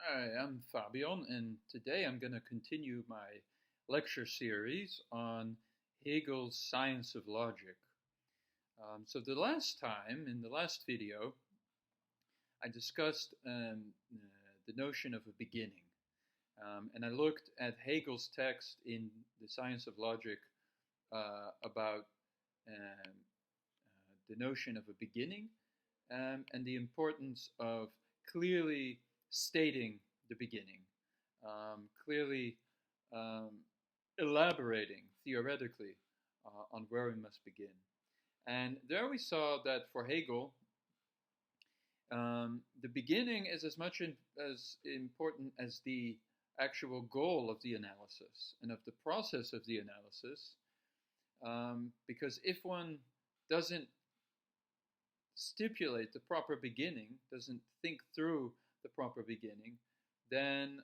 Hi, I'm Fabian, and today I'm going to continue my lecture series on Hegel's Science of Logic. So the last time, in the last video, I discussed the notion of a beginning. And I looked at Hegel's text in the Science of Logic about the notion of a beginning and the importance of clearly stating the beginning, clearly um, elaborating theoretically on where we must begin. And there we saw that for Hegel, the beginning is as much as important as the actual goal of the analysis and of the process of the analysis, because if one doesn't stipulate the proper beginning, doesn't think through the proper beginning, then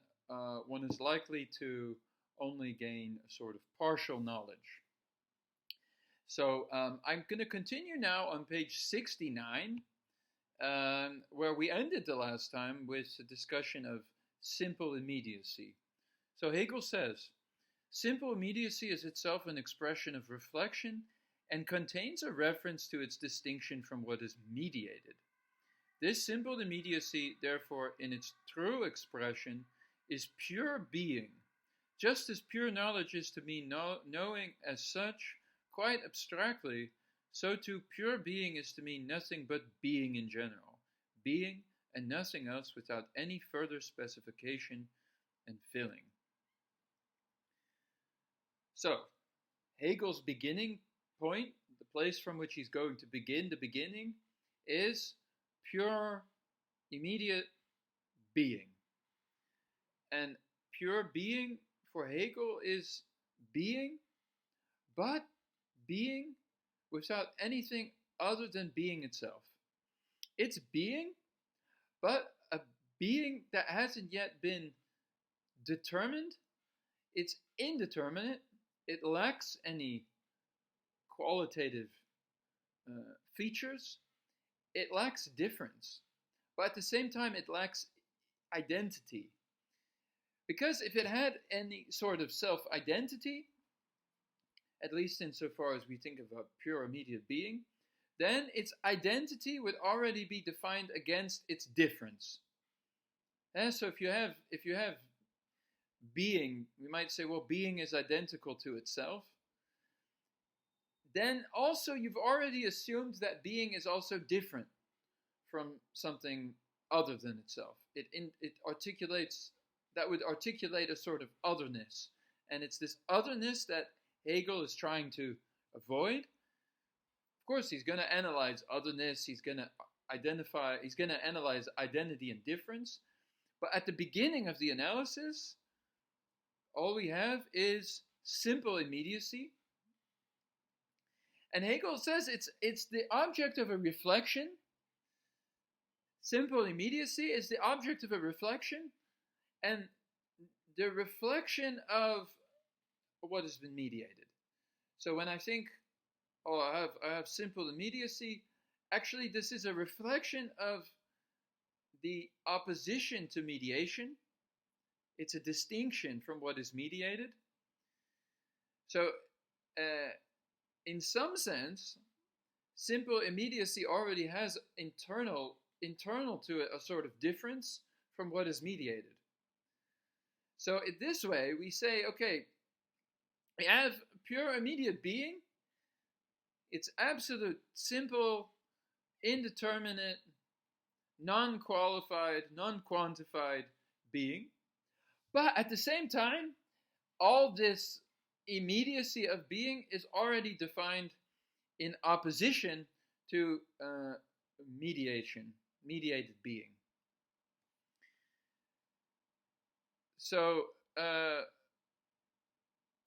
one is likely to only gain a sort of partial knowledge. So I'm going to continue now on page 69, where we ended the last time with a discussion of simple immediacy. So Hegel says, simple immediacy is itself an expression of reflection and contains a reference to its distinction from what is mediated. This simple immediacy, therefore, in its true expression, is pure being, just as pure knowledge is to me knowing as such, quite abstractly, so too pure being is to me nothing but being in general, being and nothing else without any further specification and filling. So, Hegel's beginning point, the place from which he's going to begin the beginning, is pure, immediate being. And pure being for Hegel is being, but being without anything other than being itself. It's being, but a being that hasn't yet been determined. It's indeterminate. It lacks any qualitative features. It lacks difference. But at the same time, it lacks identity. Because if it had any sort of self-identity, at least insofar as we think of a pure immediate being, then its identity would already be defined against its difference. And so if you have being, we might say, well, being is identical to itself. Then also you've already assumed that being is also different from something other than itself. It articulates, that would articulate a sort of otherness. And it's this otherness that Hegel is trying to avoid. Of course, he's going to analyze otherness, he's going to analyze identity and difference. But at the beginning of the analysis, all we have is simple immediacy. And Hegel says it's the object of a reflection. Simple immediacy is the object of a reflection, and the reflection of what has been mediated. So when I think, I have simple immediacy, actually this is a reflection of the opposition to mediation. It's a distinction from what is mediated. So in some sense, simple immediacy already has internal to it a sort of difference from what is mediated. So in this way, we say, okay, we have pure immediate being. It's absolute, simple, indeterminate, non-qualified, non-quantified being. But at the same time, all this immediacy of being is already defined in opposition to mediated being. So,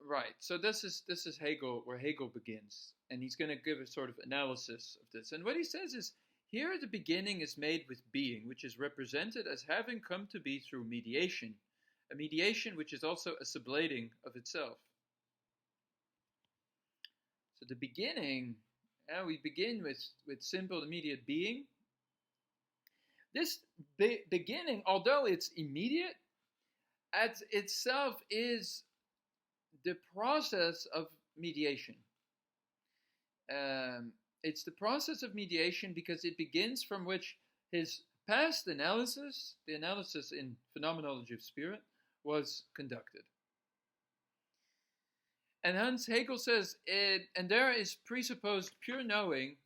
right. So this is Hegel, where Hegel begins, and he's going to give a sort of analysis of this. And what he says is, here the beginning is made with being, which is represented as having come to be through mediation, a mediation which is also a sublating of itself. So the beginning, we begin with simple immediate being. This beginning, although it's immediate, as itself is the process of mediation. It's the process of mediation because it begins from which his past analysis, the analysis in phenomenology of spirit, was conducted. And hence Hegel says, and there is presupposed pure knowing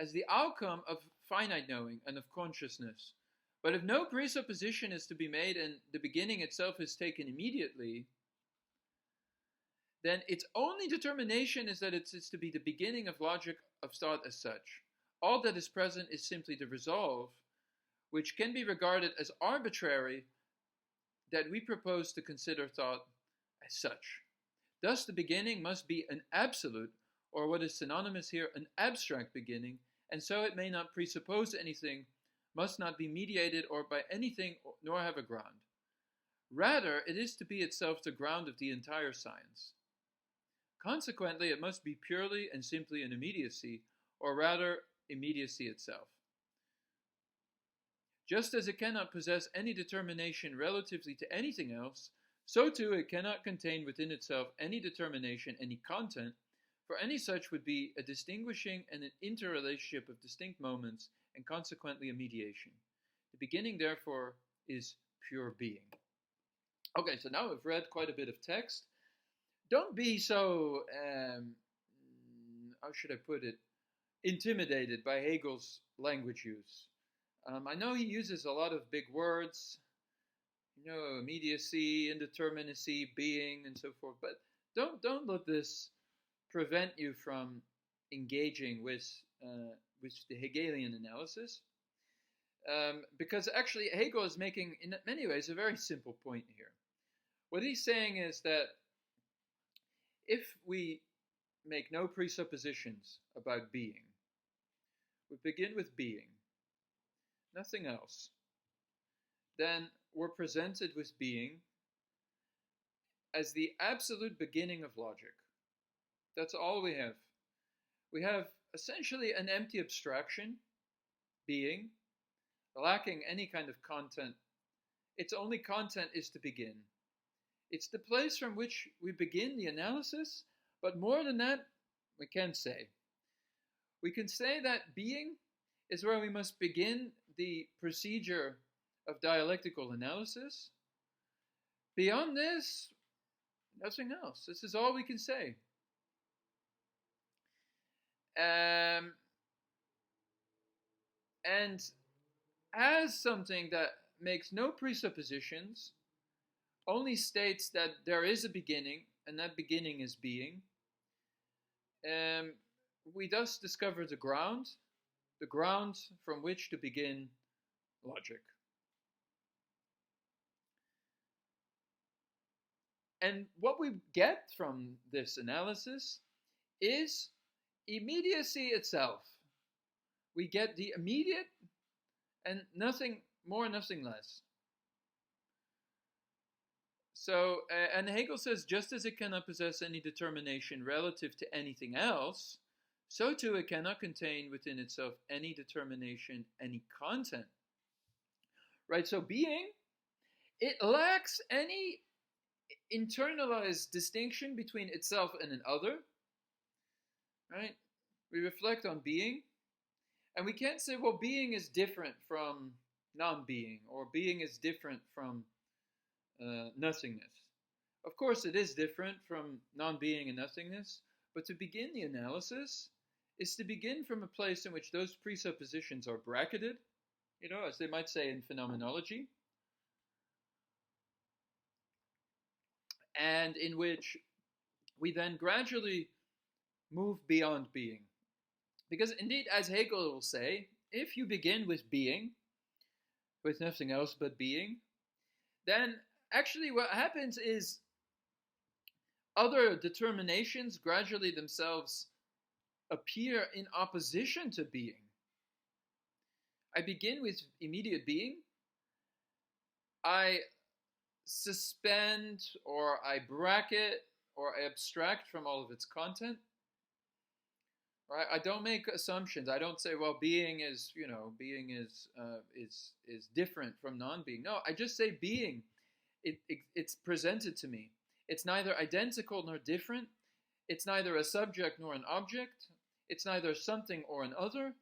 as the outcome of finite knowing and of consciousness. But if no presupposition is to be made and the beginning itself is taken immediately, then its only determination is that it's to be the beginning of logic of thought as such. All that is present is simply the resolve, which can be regarded as arbitrary, that we propose to consider thought as such. Thus the beginning must be an absolute, or what is synonymous here, an abstract beginning, and so it may not presuppose anything, must not be mediated or by anything, nor have a ground. Rather, it is to be itself the ground of the entire science. Consequently, it must be purely and simply an immediacy, or rather, immediacy itself. Just as it cannot possess any determination relatively to anything else, so too it cannot contain within itself any determination, any content, for any such would be a distinguishing and an interrelationship of distinct moments, and consequently a mediation. The beginning, therefore, is pure being. Okay, so now we've read quite a bit of text. Don't be so, how should I put it, intimidated by Hegel's language use. I know he uses a lot of big words, immediacy, indeterminacy, being, and so forth, but don't let this prevent you from engaging with the Hegelian analysis, because actually Hegel is making, in many ways, a very simple point here. What he's saying is that if we make no presuppositions about being, we begin with being, nothing else, then we're presented with being as the absolute beginning of logic. That's all we have. We have essentially an empty abstraction, being, lacking any kind of content. Its only content is to begin. It's the place from which we begin the analysis, but more than that, we can't say. We can say that being is where we must begin the procedure of dialectical analysis. Beyond this, nothing else. This is all we can say. And as something that makes no presuppositions, only states that there is a beginning, and that beginning is being, we thus discover the ground from which to begin logic. And what we get from this analysis is immediacy itself. We get the immediate and nothing more, nothing less. So, and Hegel says, just as it cannot possess any determination relative to anything else, so too it cannot contain within itself any determination, any content. Right, so being, it lacks any internalized distinction between itself and an other. Right? We reflect on being, and we can't say, well, being is different from non-being, or being is different from nothingness. Of course, it is different from non-being and nothingness, but to begin the analysis is to begin from a place in which those presuppositions are bracketed, as they might say in phenomenology, and in which we then gradually move beyond being. Because indeed, as Hegel will say, if you begin with being, with nothing else but being, then actually what happens is other determinations gradually themselves appear in opposition to being. I begin with immediate being, I suspend or I bracket or I abstract from all of its content, right? I don't make assumptions. I don't say, well, being is, being is different from non-being. No, I just say being. It's presented to me. It's neither identical nor different. It's neither a subject nor an object. It's neither something or an other.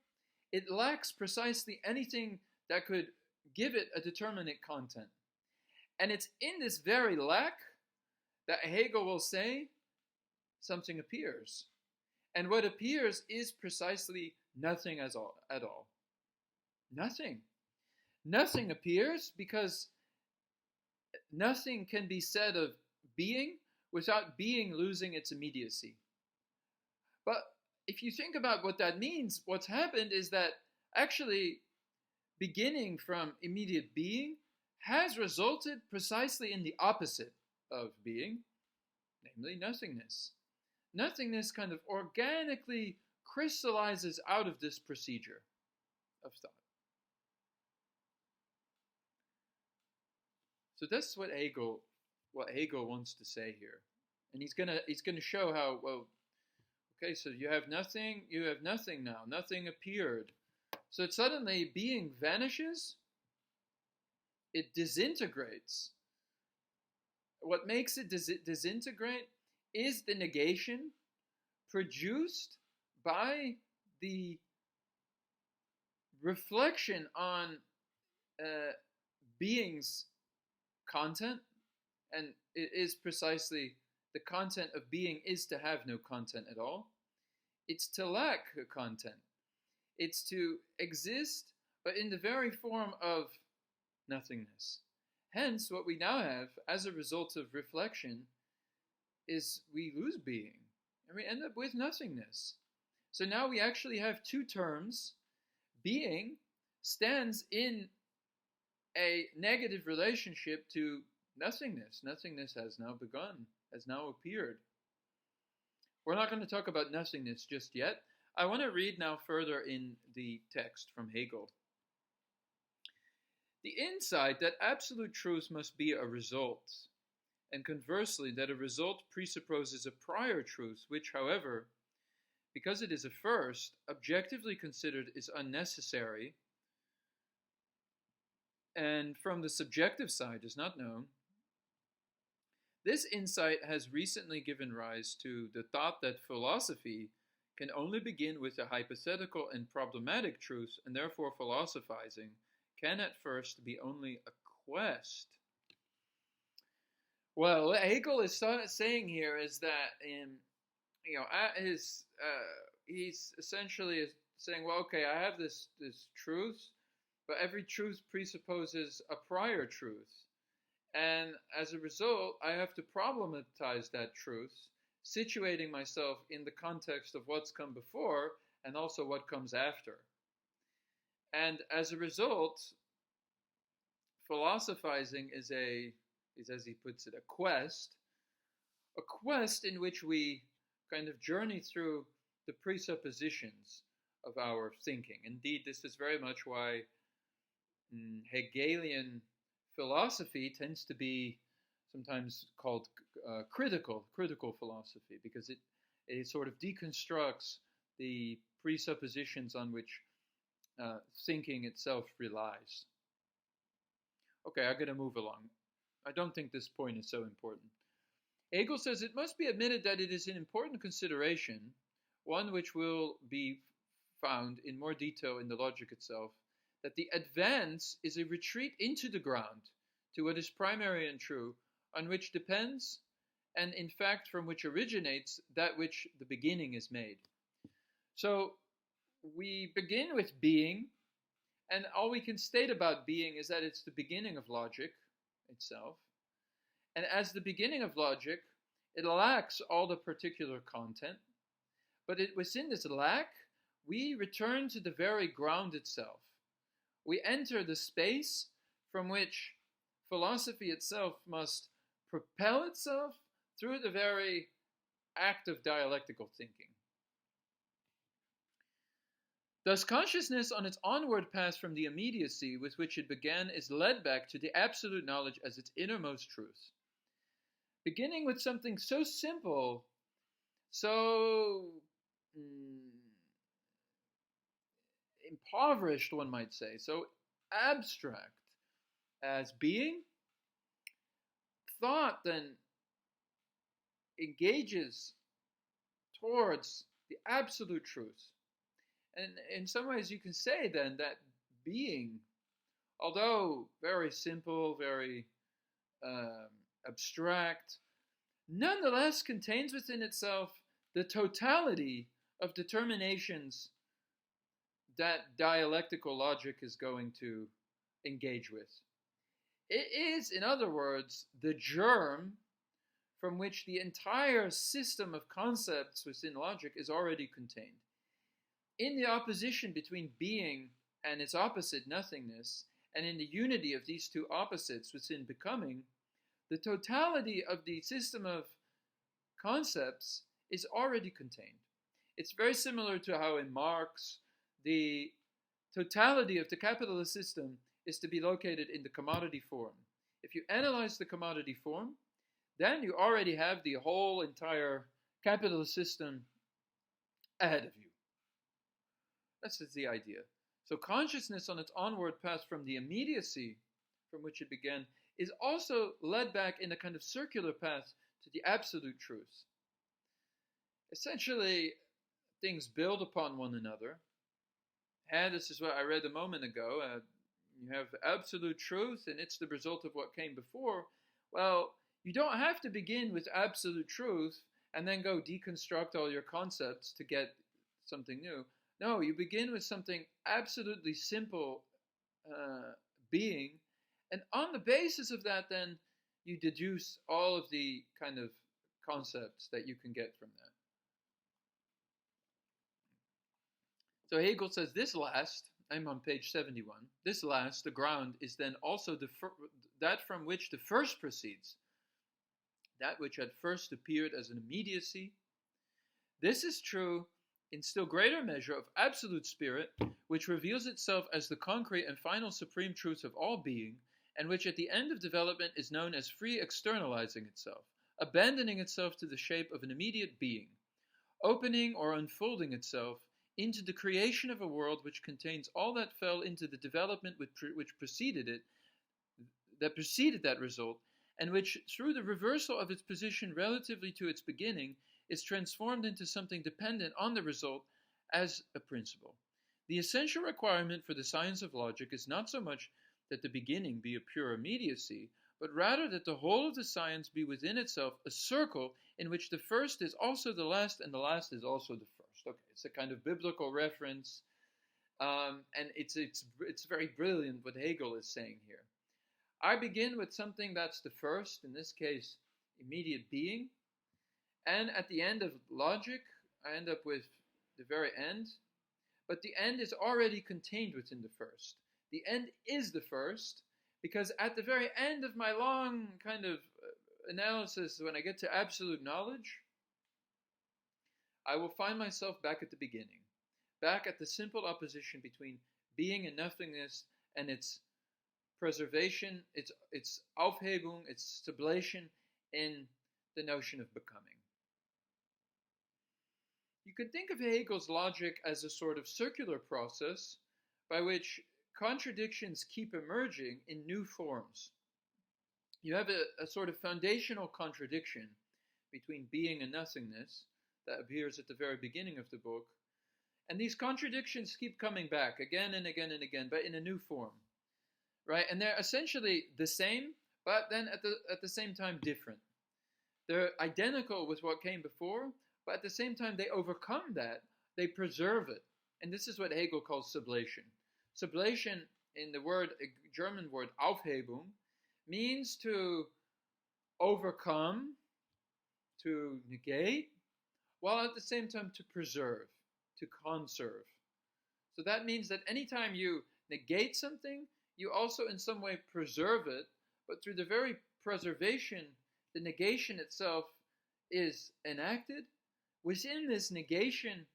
It lacks precisely anything that could give it a determinate content. And it's in this very lack that Hegel will say something appears. And what appears is precisely nothing at all. Nothing. Nothing appears because nothing can be said of being without being losing its immediacy. But if you think about what that means, what's happened is that actually beginning from immediate being has resulted precisely in the opposite of being, namely nothingness. Nothingness kind of organically crystallizes out of this procedure of thought. So that's what Hegel wants to say here, and he's gonna show how, well, okay, so you have nothing now, nothing appeared, so suddenly being vanishes, it disintegrates. What makes it disintegrate is the negation produced by the reflection on being's content, and it is precisely the content of being is to have no content at all. It's to lack a content. It's to exist, but in the very form of nothingness. Hence, what we now have as a result of reflection is we lose being, and we end up with nothingness. So now we actually have two terms. Being stands in a negative relationship to nothingness. Nothingness has now begun, has now appeared. We're not going to talk about nothingness just yet. I want to read now further in the text from Hegel. The insight that absolute truth must be a result, and conversely that a result presupposes a prior truth, which, however, because it is a first, objectively considered is unnecessary, and from the subjective side is not known. This insight has recently given rise to the thought that philosophy can only begin with a hypothetical and problematic truth, and therefore philosophizing can at first be only a quest. Well, what Hegel is saying here is that he's essentially saying, well, okay, I have this truth, but every truth presupposes a prior truth. And as a result, I have to problematize that truth, situating myself in the context of what's come before and also what comes after. And as a result, philosophizing is, as he puts it, a quest in which we kind of journey through the presuppositions of our thinking. Indeed, this is very much why Hegelian philosophy tends to be sometimes called critical philosophy, because it sort of deconstructs the presuppositions on which thinking itself relies. Okay, I'm going to move along. I don't think this point is so important. Hegel says it must be admitted that it is an important consideration, one which will be found in more detail in the logic itself, that the advance is a retreat into the ground, to what is primary and true, on which depends, and in fact from which originates, that which the beginning is made. So we begin with being, and all we can state about being is that it's the beginning of logic itself. And as the beginning of logic, it lacks all the particular content, but within this lack, we return to the very ground itself. We enter the space from which philosophy itself must propel itself through the very act of dialectical thinking. Thus, consciousness on its onward path from the immediacy with which it began is led back to the absolute knowledge as its innermost truth. Beginning with something so simple, so impoverished, one might say, so abstract as being, thought then engages towards the absolute truth. And in some ways, you can say then that being, although very simple, very abstract, nonetheless contains within itself the totality of determinations that dialectical logic is going to engage with. It is, in other words, the germ from which the entire system of concepts within logic is already contained. In the opposition between being and its opposite, nothingness, and in the unity of these two opposites within becoming, the totality of the system of concepts is already contained. It's very similar to how in Marx, the totality of the capitalist system is to be located in the commodity form. If you analyze the commodity form, then you already have the whole entire capitalist system ahead of you. That's just the idea. So consciousness on its onward path from the immediacy from which it began is also led back in a kind of circular path to the absolute truth. Essentially, things build upon one another. And this is what I read a moment ago. You have absolute truth, and it's the result of what came before. Well, you don't have to begin with absolute truth and then go deconstruct all your concepts to get something new. No, you begin with something absolutely simple, being, and on the basis of that, then you deduce all of the kind of concepts that you can get from that. So Hegel says this last, I'm on page 71, this last, the ground, is then also that from which the first proceeds, that which had first appeared as an immediacy. This is true in still greater measure of absolute spirit, which reveals itself as the concrete and final supreme truth of all being, and which at the end of development is known as free externalizing itself, abandoning itself to the shape of an immediate being, opening or unfolding itself into the creation of a world which contains all that fell into the development which preceded it, that preceded that result, and which, through the reversal of its position relatively to its beginning, is transformed into something dependent on the result as a principle. The essential requirement for the science of logic is not so much that the beginning be a pure immediacy, but rather that the whole of the science be within itself a circle in which the first is also the last and the last is also the first. Okay, it's a kind of biblical reference, and it's very brilliant what Hegel is saying here. I begin with something that's the first, in this case, immediate being, and at the end of logic, I end up with the very end, but the end is already contained within the first. The end is the first, because at the very end of my long kind of analysis, when I get to absolute knowledge, I will find myself back at the beginning, back at the simple opposition between being and nothingness and its preservation, its Aufhebung, its sublation in the notion of becoming. You can think of Hegel's logic as a sort of circular process by which contradictions keep emerging in new forms. You have a sort of foundational contradiction between being and nothingness that appears at the very beginning of the book, and these contradictions keep coming back again and again and again, but in a new form, right? And they're essentially the same, but then at the same time different. They're identical with what came before, but at the same time they overcome that, they preserve it, and this is what Hegel calls sublation. Sublation, in the word, German word Aufhebung, means to overcome, to negate, while at the same time to preserve, to conserve. So that means that anytime you negate something, you also in some way preserve it, but through the very preservation, the negation itself is enacted. Within this negation,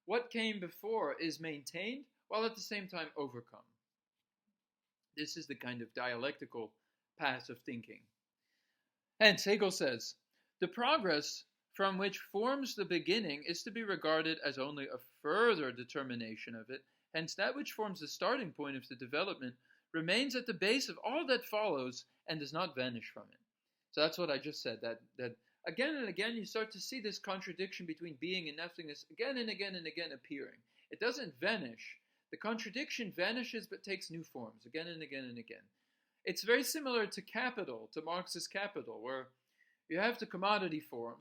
what came before is maintained, while at the same time overcome. This is the kind of dialectical path of thinking. Hence, Hegel says, the progress from which forms the beginning is to be regarded as only a further determination of it, Hence, that which forms the starting point of the development remains at the base of all that follows and does not vanish from it. So that's what I just said, that again and again you start to see this contradiction between being and nothingness again and again and again appearing. It doesn't vanish. The contradiction vanishes but takes new forms again and again and again. It's very similar to capital, to Marx's Capital, where you have the commodity form,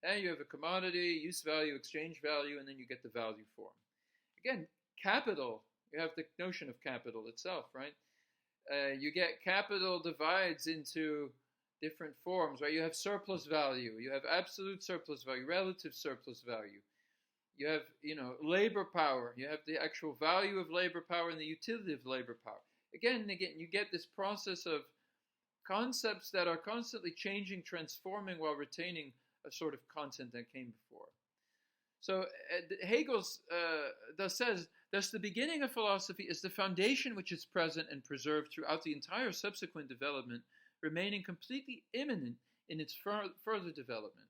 and you have a commodity, use value, exchange value, and then you get the value form. Again, capital, you have the notion of capital itself, right? You get capital divides into different forms, right? You have surplus value, you have absolute surplus value, relative surplus value. You have, labor power. You have the actual value of labor power and the utility of labor power. Again and again, you get this process of concepts that are constantly changing, transforming, while retaining a sort of content that came before. So Hegel thus says, thus the beginning of philosophy is the foundation which is present and preserved throughout the entire subsequent development, remaining completely immanent in its further development.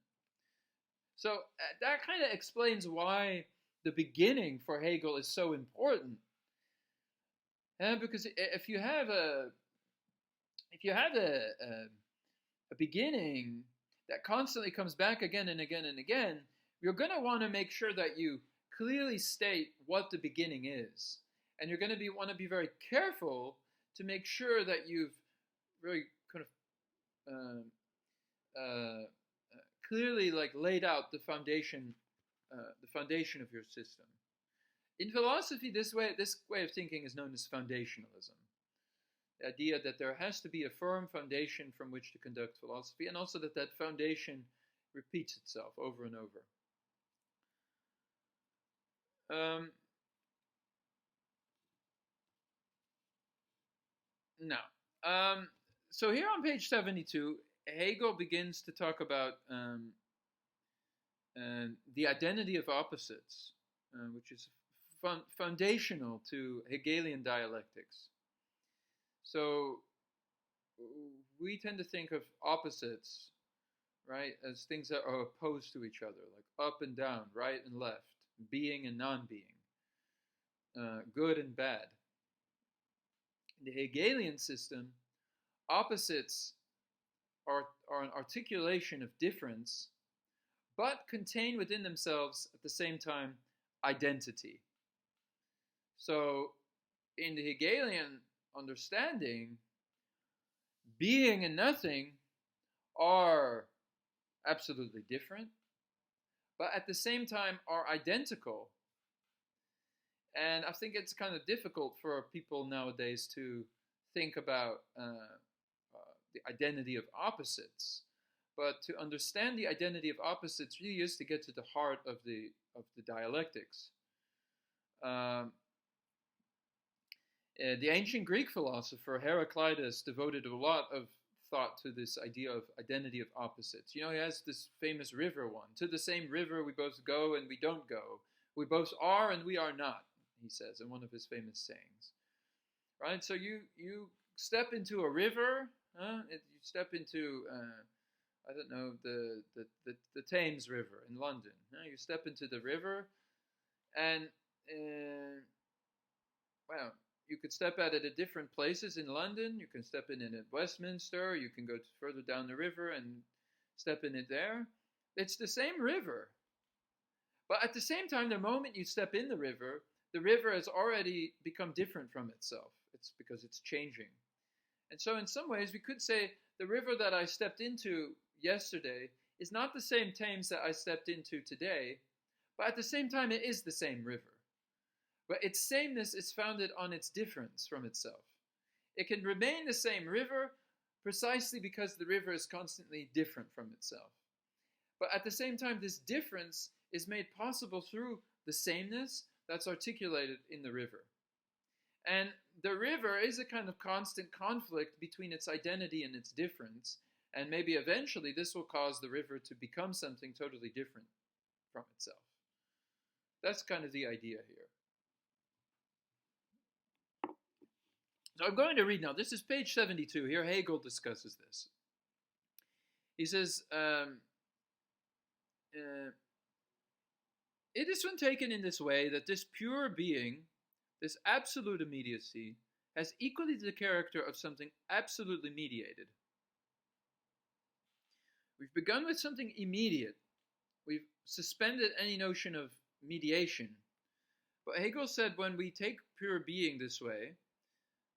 So that kind of explains why the beginning for Hegel is so important. Because if you have a beginning that constantly comes back again and again and again, you're going to want to make sure that you clearly state what the beginning is, and you're going to want to be very careful to make sure that you've really kind of clearly laid out the foundation of your system. In philosophy, this way of thinking is known as foundationalism. The idea that there has to be a firm foundation from which to conduct philosophy, and also that foundation repeats itself over and over. So here on page 72, Hegel begins to talk about the identity of opposites, which is foundational to Hegelian dialectics. So we tend to think of opposites, right, as things that are opposed to each other, like up and down, right and left, being and non-being, good and bad. In the Hegelian system, opposites are an articulation of difference, but contain within themselves at the same time identity. So in the Hegelian understanding, being and nothing are absolutely different, but at the same time are identical. And I think it's kind of difficult for people nowadays to think about the identity of opposites. But to understand the identity of opposites really is to get to the heart of the dialectics. The ancient Greek philosopher Heraclitus devoted a lot of thought to this idea of identity of opposites. He has this famous river one. To the same river we both go and we don't go. We both are and we are not, he says in one of his famous sayings. Right? So you step into a river, you step into, I don't know, the Thames River in London. You step into the river and, well, you could step at it at different places in London. You can step in it at Westminster. You can go further down the river and step in it there. It's the same river. But at the same time, the moment you step in the river has already become different from itself. It's because it's changing. And so in some ways, we could say the river that I stepped into yesterday is not the same Thames that I stepped into today, but at the same time, it is the same river. But its sameness is founded on its difference from itself. It can remain the same river precisely because the river is constantly different from itself. But at the same time, this difference is made possible through the sameness that's articulated in the river. And the river is a kind of constant conflict between its identity and its difference, and maybe eventually this will cause the river to become something totally different from itself. That's kind of the idea here. So I'm going to read now. This is page 72. Here Hegel discusses this. He says, it is when taken in this way that this pure being, this absolute immediacy has equally the character of something absolutely mediated. We've begun with something immediate. We've suspended any notion of mediation. But Hegel said when we take pure being this way,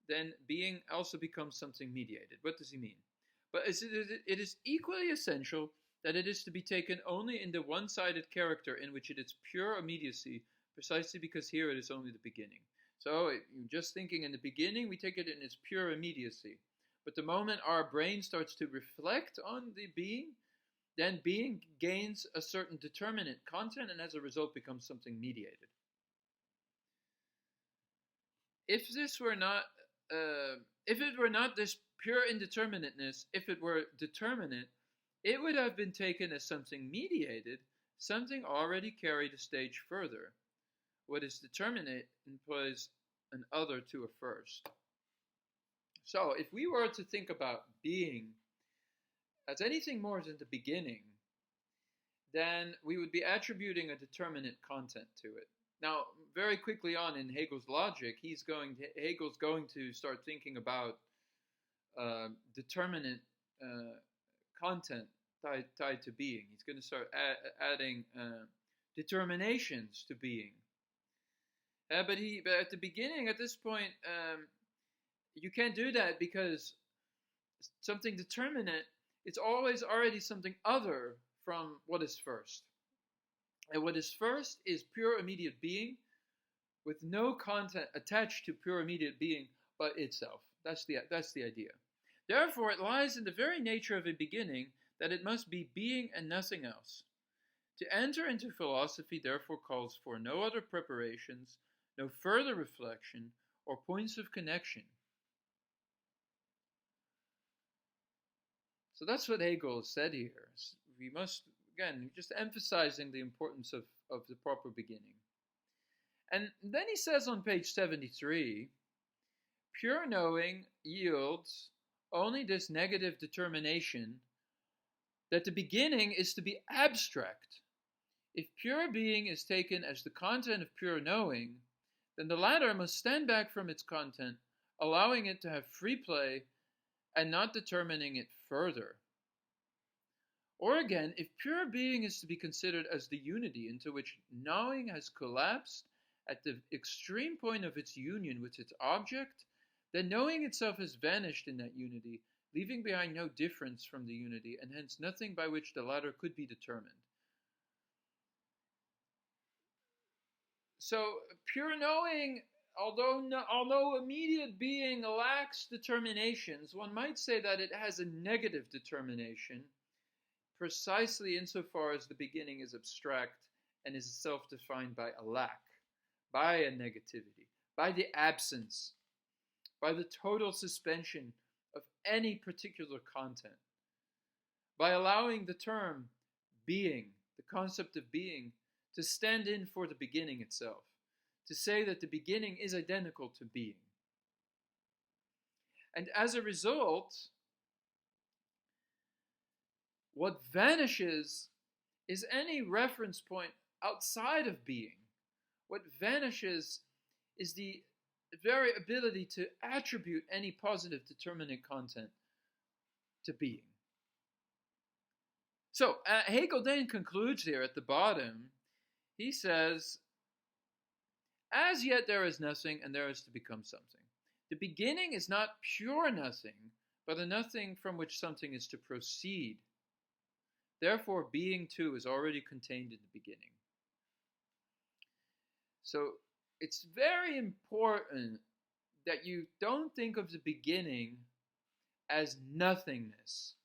then being also becomes something mediated. What does he mean? But it is equally essential that it is to be taken only in the one-sided character in which it is pure immediacy, precisely because here it is only the beginning. So just thinking in the beginning, we take it in its pure immediacy. But the moment our brain starts to reflect on the being, then being gains a certain determinate content and as a result becomes something mediated. If it were not this pure indeterminateness, if it were determinate, it would have been taken as something mediated, something already carried a stage further. What is determinate implies an other to a first. So if we were to think about being as anything more than the beginning, then we would be attributing a determinate content to it. Now, very quickly on in Hegel's logic, Hegel's going to start thinking about determinate content tied to being. He's going to start adding determinations to being. But at the beginning, at this point, you can't do that because something determinate is always already something other from what is first. And what is first is pure immediate being with no content attached to pure immediate being but itself. That's the idea. Therefore, it lies in the very nature of a beginning that it must be being and nothing else. To enter into philosophy therefore calls for no other preparations, no further reflection, or points of connection. So that's what Hegel said here. We must, again, just emphasizing the importance of the proper beginning. And then he says on page 73, pure knowing yields only this negative determination that the beginning is to be abstract. If pure being is taken as the content of pure knowing, then the latter must stand back from its content, allowing it to have free play and not determining it further. Or again, if pure being is to be considered as the unity into which knowing has collapsed at the extreme point of its union with its object, then knowing itself has vanished in that unity, leaving behind no difference from the unity, and hence nothing by which the latter could be determined. So pure knowing, although immediate being lacks determinations, one might say that it has a negative determination, precisely insofar as the beginning is abstract and is self-defined by a lack, by a negativity, by the absence, by the total suspension of any particular content, by allowing the term being, the concept of being, to stand in for the beginning itself, to say that the beginning is identical to being. And as a result, what vanishes is any reference point outside of being. What vanishes is the very ability to attribute any positive determinate content to being. So Hegel then concludes here at the bottom. He says, as yet there is nothing and there is to become something. The beginning is not pure nothing, but a nothing from which something is to proceed. Therefore, being too is already contained in the beginning. So it's very important that you don't think of the beginning as nothingness.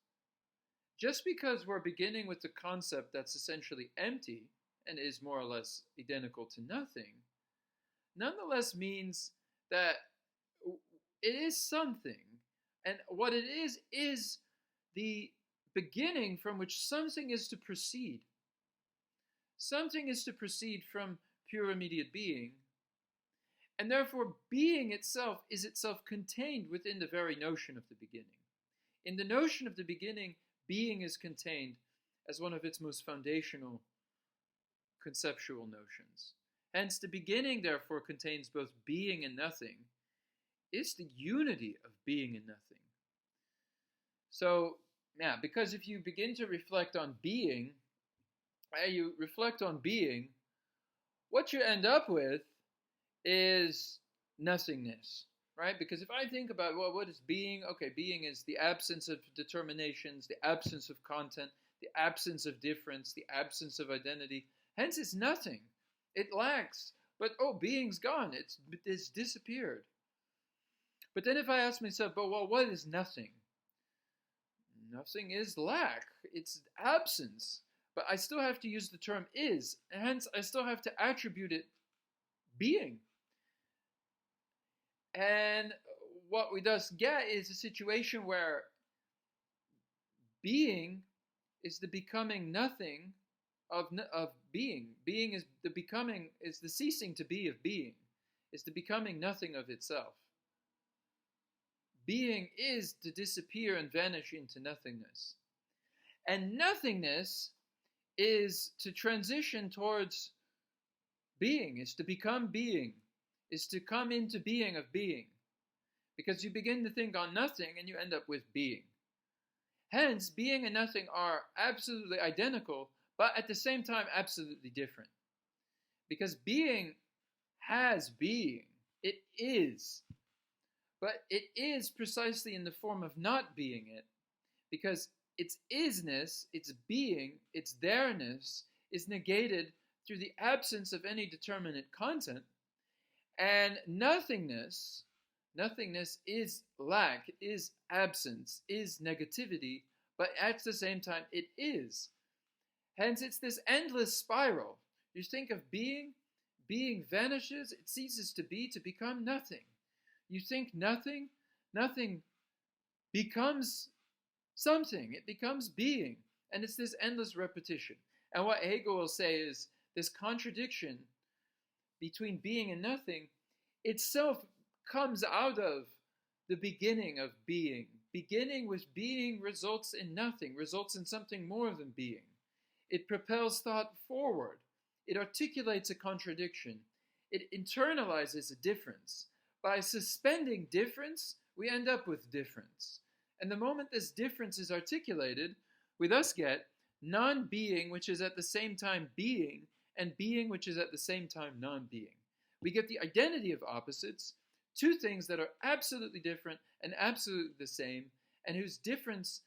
Just because we're beginning with the concept that's essentially empty and is more or less identical to nothing, nonetheless means that it is something. And what it is the beginning from which something is to proceed. Something is to proceed from pure immediate being. And therefore, being itself is itself contained within the very notion of the beginning. In the notion of the beginning, being is contained as one of its most foundational conceptual notions. Hence, the beginning, therefore, contains both being and nothing. It's the unity of being and nothing. So, yeah, because if you begin to reflect on being, what you end up with is nothingness, right? Because if I think about, well, what is being? Okay, being is the absence of determinations, the absence of content, the absence of difference, the absence of identity. Hence, it's nothing. It lacks. But, oh, being's gone. It's disappeared. But then if I ask myself, but, well, what is nothing? Nothing is lack. It's absence. But I still have to use the term is. And hence, I still have to attribute it being. And what we thus get is a situation where being is the becoming nothing of being. Being is the becoming, is the ceasing to be of being. It's the becoming nothing of itself. Being is to disappear and vanish into nothingness. And nothingness is to transition towards being, is to become being, is to come into being of being. Because you begin to think on nothing and you end up with being. Hence, being and nothing are absolutely identical, but at the same time absolutely different. Because being has being. It is. But it is precisely in the form of not being it. Because its isness, its being, its there-ness is negated through the absence of any determinate content. And nothingness is lack, is absence, is negativity, but at the same time it is. Hence it's this endless spiral. You think of being vanishes, it ceases to be, to become nothing. You think nothing becomes something, it becomes being. And it's this endless repetition. And what Hegel will say is this contradiction between being and nothing itself comes out of the beginning of being. Beginning with being results in nothing, results in something more than being. It propels thought forward. It articulates a contradiction. It internalizes a difference. By suspending difference, we end up with difference. And the moment this difference is articulated, we thus get non-being, which is at the same time being, and being, which is at the same time non-being. We get the identity of opposites, two things that are absolutely different and absolutely the same, and whose difference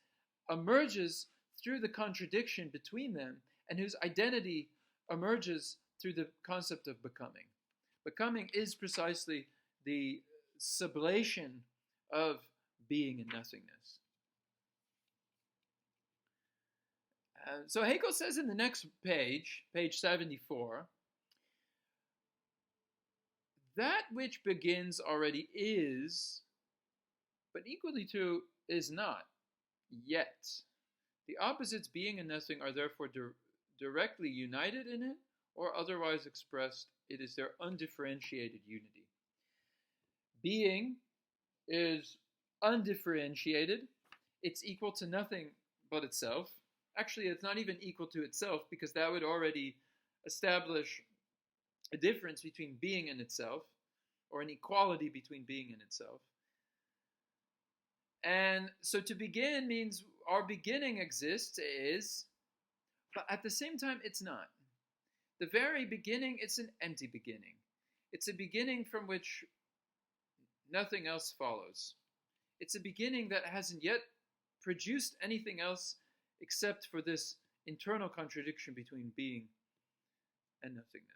emerges through the contradiction between them, and whose identity emerges through the concept of becoming. Becoming is precisely the sublation of being and nothingness. So Hegel says in the next page, page 74, that which begins already is, but equally true is not, yet. The opposites being and nothing are therefore directly united in it, or otherwise expressed, it is their undifferentiated unity. Being is undifferentiated. It's equal to nothing but itself. Actually, it's not even equal to itself, because that would already establish a difference between being and itself, or an equality between being and itself. And so to begin means our beginning exists, is, but at the same time it's not. The very beginning, it's an empty beginning. It's a beginning from which nothing else follows. It's a beginning that hasn't yet produced anything else except for this internal contradiction between being and nothingness.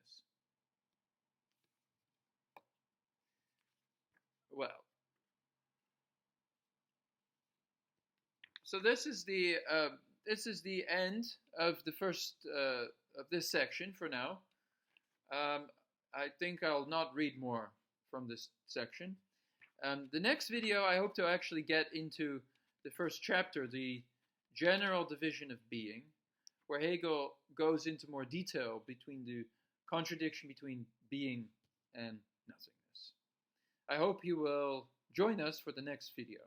Well, so this is the end of the first of this section for now. I think I'll not read more from this section. The next video, I hope to actually get into the first chapter, the general division of being, where Hegel goes into more detail between the contradiction between being and nothingness. I hope you will join us for the next video.